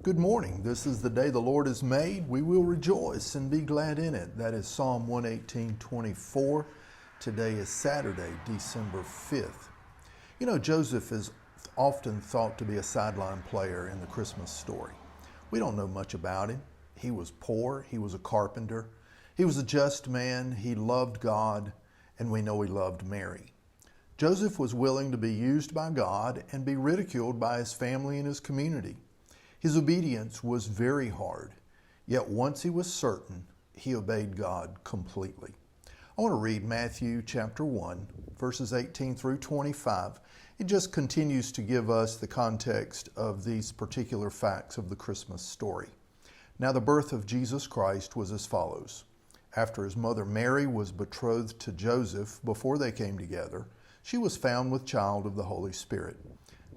Good morning. This is the day the Lord has made. We will rejoice and be glad in it. That is Psalm 118:24. Today is Saturday, December 5th. You know, Joseph is often thought to be a sideline player in the Christmas story. We don't know much about him. He was poor. He was a carpenter. He was a just man. He loved God, and we know he loved Mary. Joseph was willing to be used by God and be ridiculed by his family and his community. His obedience was very hard, yet once he was certain, he obeyed God completely. I want to read Matthew chapter 1, verses 18 through 25. It just continues to give us the context of these particular facts of the Christmas story. Now the birth of Jesus Christ was as follows. After his mother Mary was betrothed to Joseph, before they came together, she was found with child of the Holy Spirit.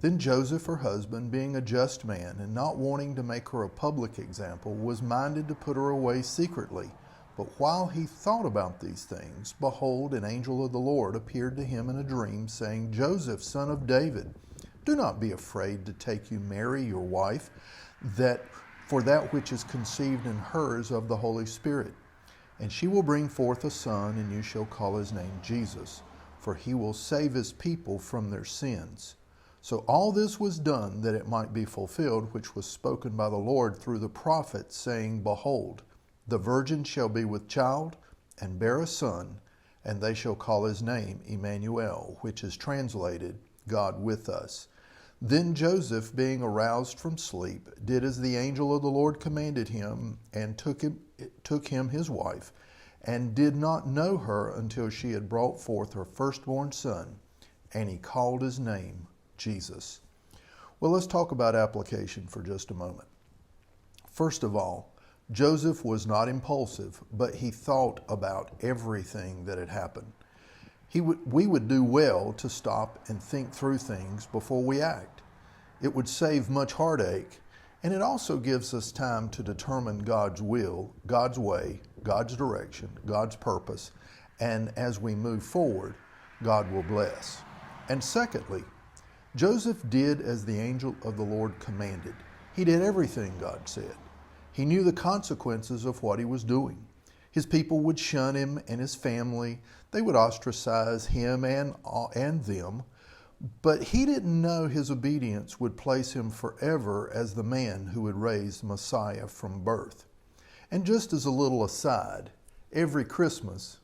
Then Joseph, her husband, being a just man and not wanting to make her a public example, was minded to put her away secretly. But while he thought about these things, behold, an angel of the Lord appeared to him in a dream, saying, Joseph, son of David, do not be afraid to take you Mary, your wife, for that which is conceived in her is of the Holy Spirit. And she will bring forth a son, and you shall call his name Jesus, for he will save his people from their sins. So all this was done that it might be fulfilled, which was spoken by the Lord through the prophet, saying, Behold, the virgin shall be with child, and bear a son, and they shall call his name Emmanuel, which is translated, God with us. Then Joseph, being aroused from sleep, did as the angel of the Lord commanded him, and took him his wife, and did not know her until she had brought forth her firstborn son, and he called his name Jesus. Well, let's talk about application for just a moment. First of all, Joseph was not impulsive, but he thought about everything that had happened. We would do well to stop and think through things before we act. It would save much heartache, and it also gives us time to determine God's will, God's way, God's direction, God's purpose, and as we move forward, God will bless. And secondly, Joseph did as the angel of the Lord commanded. He did everything God said. He knew the consequences of what he was doing. His people would shun him and his family. They would ostracize him and them. But he didn't know his obedience would place him forever as the man who would raise Messiah from birth. And just as a little aside, every Christmas,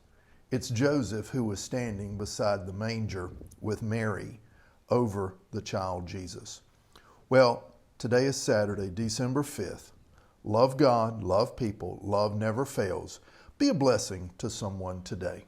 it's Joseph who was standing beside the manger with Mary over the child Jesus. Well, today is Saturday, December 5th. Love God, love people, love never fails. Be a blessing to someone today.